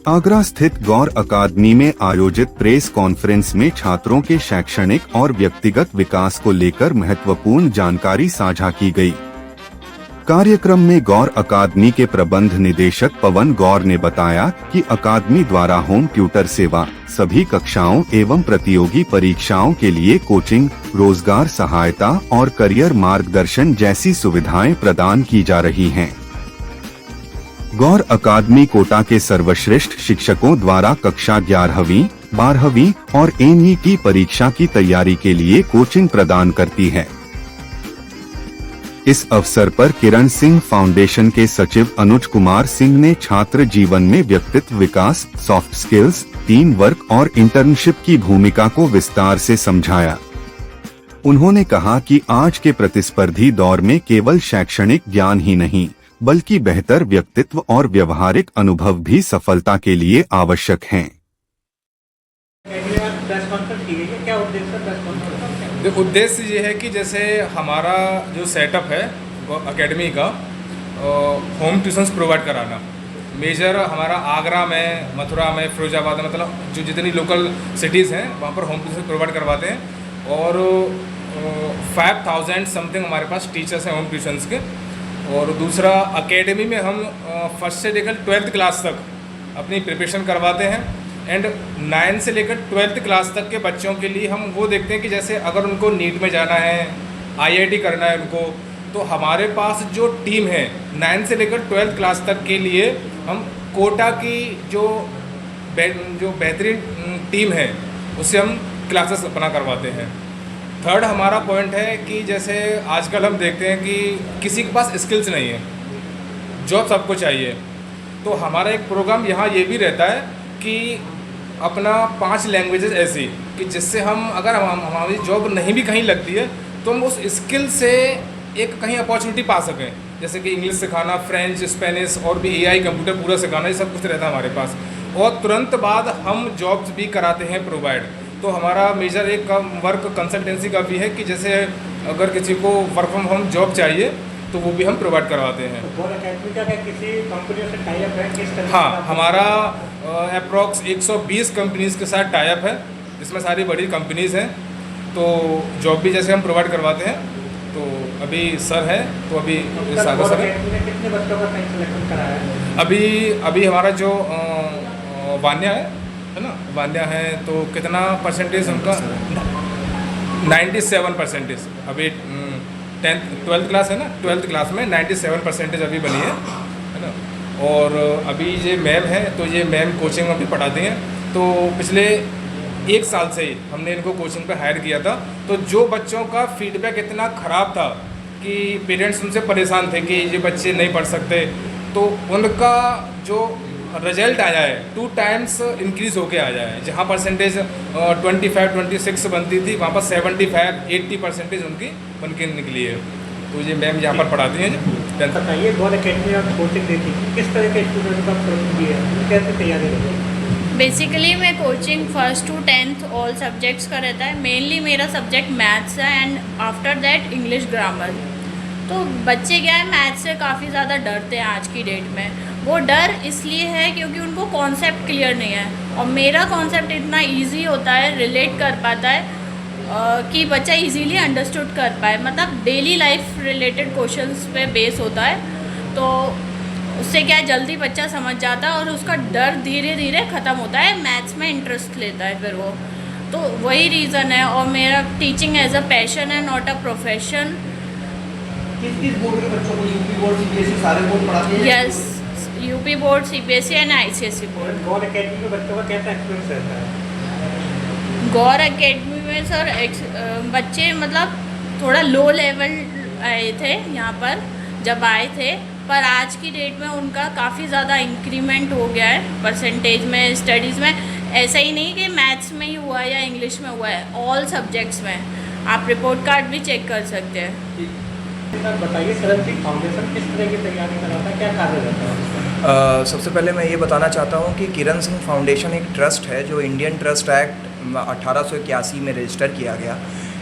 आगरा स्थित गौर अकादमी में आयोजित प्रेस कॉन्फ्रेंस में छात्रों के शैक्षणिक और व्यक्तिगत विकास को लेकर महत्वपूर्ण जानकारी साझा की गई। कार्यक्रम में गौर अकादमी के प्रबंध निदेशक पवन गौर ने बताया कि अकादमी द्वारा होम ट्यूटर सेवा, सभी कक्षाओं एवं प्रतियोगी परीक्षाओं के लिए कोचिंग, रोजगार सहायता और करियर मार्गदर्शन जैसी सुविधाएं प्रदान की जा रही हैं। गौर अकादमी कोटा के सर्वश्रेष्ठ शिक्षकों द्वारा कक्षा 11वीं, 12वीं और NET परीक्षा की तैयारी के लिए कोचिंग प्रदान करती है। इस अवसर पर किरण सिंह फाउंडेशन के सचिव अनुज कुमार सिंह ने छात्र जीवन में व्यक्तित्व विकास, सॉफ्ट स्किल्स, टीम वर्क और इंटर्नशिप की भूमिका को विस्तार से समझाया। उन्होंने कहा कि आज के प्रतिस्पर्धी दौर में केवल शैक्षणिक ज्ञान ही नहीं, बल्कि बेहतर व्यक्तित्व और व्यवहारिक अनुभव भी सफलता के लिए आवश्यक हैं। उद्देश्य ये है कि जैसे हमारा जो सेटअप है एकेडमी का, होम ट्यूशन्स प्रोवाइड कराना। मेजर हमारा आगरा में, मथुरा में, फिरोजाबाद में, मतलब जो जितनी लोकल सिटीज़ हैं वहाँ पर होम ट्यूशन प्रोवाइड करवाते हैं। और 5000 समथिंग हमारे पास टीचर्स हैं होम ट्यूशन्स के। और दूसरा, एकेडमी में हम फर्स्ट से लेकर 12th क्लास तक अपनी प्रिपरेशन करवाते हैं। एंड 9 से लेकर 12th क्लास तक के बच्चों के लिए हम वो देखते हैं कि जैसे अगर उनको नीट में जाना है, IIT करना है उनको, तो हमारे पास जो टीम है 9 से लेकर 12th क्लास तक के लिए हम कोटा की जो बेहतरीन टीम है उससे हम क्लासेस अपना करवाते हैं। थर्ड हमारा पॉइंट है कि जैसे आजकल हम देखते हैं कि किसी के पास स्किल्स नहीं है, जॉब सबको चाहिए, तो हमारा एक प्रोग्राम यहाँ ये भी रहता है कि अपना 5 लैंग्वेजेस ऐसी कि जिससे हम अगर हमारी जॉब नहीं भी कहीं लगती है तो हम उस स्किल से एक कहीं अपॉर्चुनिटी पा सकें। जैसे कि इंग्लिश सिखाना, फ्रेंच, स्पेनिश और भी AI कंप्यूटर पूरा सिखाना, ये सब कुछ रहता है हमारे पास। और तुरंत बाद हम जॉब्स भी कराते हैं प्रोवाइड। तो हमारा मेजर एक वर्क कंसल्टेंसी का भी है कि जैसे अगर किसी को वर्क फ्रॉम होम जॉब चाहिए तो वो भी हम प्रोवाइड करवाते हैं। किसी कंपनी से टाई अप है किस तरह? हाँ, हमारा अप्रॉक्स 120 कंपनीज़ के साथ टाई अप है, इसमें सारी बड़ी कंपनीज़ हैं। तो जॉब भी जैसे हम प्रोवाइड करवाते हैं। तो अभी सर है, तो अभी सागर सर है। कितने बच्चों का सिलेक्शन कराया है? अभी हमारा जो वान्या है ना, वान्या है, तो कितना परसेंटेज उनका 97%। अभी 12th क्लास है ना, 12th क्लास में 97% अभी बनी है ना। और अभी ये मैम है, तो ये मैम कोचिंग में भी पढ़ाती हैं। तो पिछले 1 साल से ही हमने इनको कोचिंग पे हायर किया था। तो जो बच्चों का फीडबैक इतना ख़राब था कि पेरेंट्स उनसे परेशान थे कि ये बच्चे नहीं पढ़ सकते, तो उनका जो रिजल्ट आया है 2 टाइम्स इंक्रीज़ होके आया है। जहाँ परसेंटेज 25-26 बनती थी, वहाँ पर 75-80% उनकी बन के निकली है। तो ये मैम यहाँ पर पढ़ाती हैं। बताइए, गौर अकेडमी आप कोचिंग देती है, किस तरह के स्टूडेंट का कोचिंग दी है, कैसे तैयारी रहती है? बेसिकली मैं coaching 1st to 10th all subjects का रहता है। मेनली मेरा सब्जेक्ट मैथ्स है and after that English grammar. तो बच्चे क्या है, मैथ्स से काफ़ी ज़्यादा डरते हैं आज की डेट में। वो डर इसलिए है क्योंकि उनको कॉन्सेप्ट क्लियर नहीं है, और मेरा कॉन्सेप्ट इतना इजी होता है, रिलेट कर पाता है कि बच्चा इजीली अंडरस्टूड कर पाए। मतलब डेली लाइफ रिलेटेड क्वेश्चंस पे बेस होता है, तो उससे क्या है, जल्दी बच्चा समझ जाता है और उसका डर धीरे धीरे ख़त्म होता है, मैथ्स में इंटरेस्ट लेता है फिर वो। तो वही रीज़न है। और मेरा टीचिंग एज अ पैशन है, नॉट अ प्रोफेशन। किस बोर्ड के बच्चों को? यूपी बोर्ड, CBSE सारे बोर्ड पढ़ाते हैं? Yes, UP board, CBSE and ICSE board. Gaur academy के बच्चों का कैसा एक्सपीरियंस रहता है? गौर अकेडमी में सर बच्चे मतलब थोड़ा लो लेवल आए थे यहाँ पर जब आए थे, पर आज की डेट में उनका काफ़ी ज़्यादा इंक्रीमेंट हो गया है परसेंटेज में, स्टडीज़ में। ऐसा ही नहीं कि मैथ्स में ही हुआ है या इंग्लिश में हुआ है, ऑल सब्जेक्ट्स में। आप रिपोर्ट कार्ड भी चेक कर सकते हैं। बताइए, किरण सिंह फाउंडेशन किस तरह की तैयारी कराता है, क्या कार्य रहता है? सबसे पहले मैं ये बताना चाहता हूँ कि किरण सिंह फाउंडेशन एक ट्रस्ट है जो इंडियन ट्रस्ट एक्ट 1881 में रजिस्टर किया गया।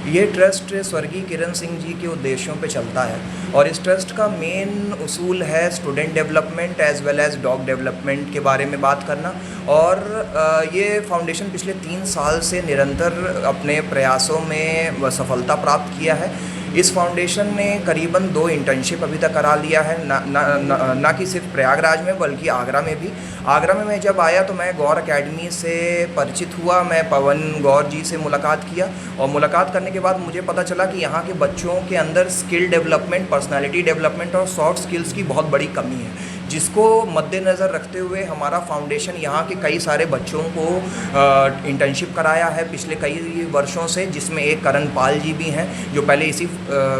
ये ट्रस्ट स्वर्गीय किरण सिंह जी के उद्देश्यों पे चलता है और इस ट्रस्ट का मेन उसूल है student development as well as dog development के बारे में बात करना। और ये फाउंडेशन पिछले 3 साल से निरंतर अपने प्रयासों में सफलता प्राप्त किया है। इस फाउंडेशन ने करीबन 2 इंटर्नशिप अभी तक करा लिया है, ना कि सिर्फ प्रयागराज में बल्कि आगरा में भी। आगरा में मैं जब आया तो मैं गौर एकेडमी से परिचित हुआ, मैं पवन गौर जी से मुलाकात किया और मुलाकात करने के बाद मुझे पता चला कि यहाँ के बच्चों के अंदर स्किल डेवलपमेंट, पर्सनालिटी डेवलपमेंट और सॉफ्ट स्किल्स की बहुत बड़ी कमी है, जिसको मद्देनज़र रखते हुए हमारा फाउंडेशन यहाँ के कई सारे बच्चों को इंटर्नशिप कराया है पिछले कई वर्षों से, जिसमें एक करण पाल जी भी हैं जो पहले इसी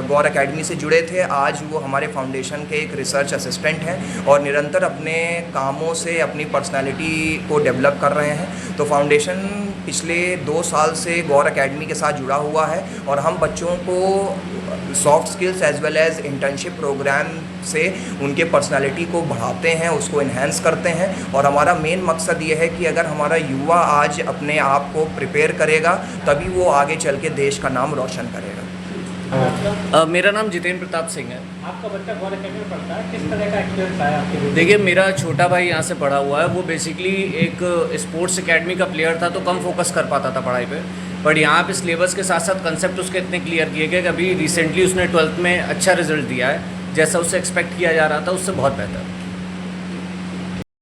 गौर एकेडमी से जुड़े थे। आज वो हमारे फाउंडेशन के एक रिसर्च असिस्टेंट हैं और निरंतर अपने कामों से अपनी पर्सनालिटी को डेवलप कर रहे हैं। तो फाउंडेशन पिछले 2 साल से गौर एकेडमी के साथ जुड़ा हुआ है और हम बच्चों को soft skills as well as internship programme से उनके पर्सनालिटी को बढ़ाते हैं, उसको इन्हेंस करते हैं। और हमारा मेन मकसद ये है कि अगर हमारा युवा आज अपने आप को प्रिपेयर करेगा तभी वो आगे चल के देश का नाम रोशन करेगा। मेरा नाम जितेंद्र प्रताप सिंह है। आपका बच्चा गौर एकेडमी में पढ़ता है, किस तरह का एक्सपीरियंस आया आपके लिए? देखिए, मेरा छोटा भाई यहाँ से पढ़ा हुआ है। वो बेसिकली एक स्पोर्ट्स एकेडमी का प्लेयर था तो कम फोकस कर पाता था पढ़ाई पे, बट यहाँ पे सिलेबस के साथ साथ कंसेप्ट उसके इतने क्लियर किए गए कि अभी रिसेंटली उसने 12th में अच्छा रिजल्ट दिया है। जैसा उससे एक्सपेक्ट किया जा रहा था उससे बहुत बेहतर।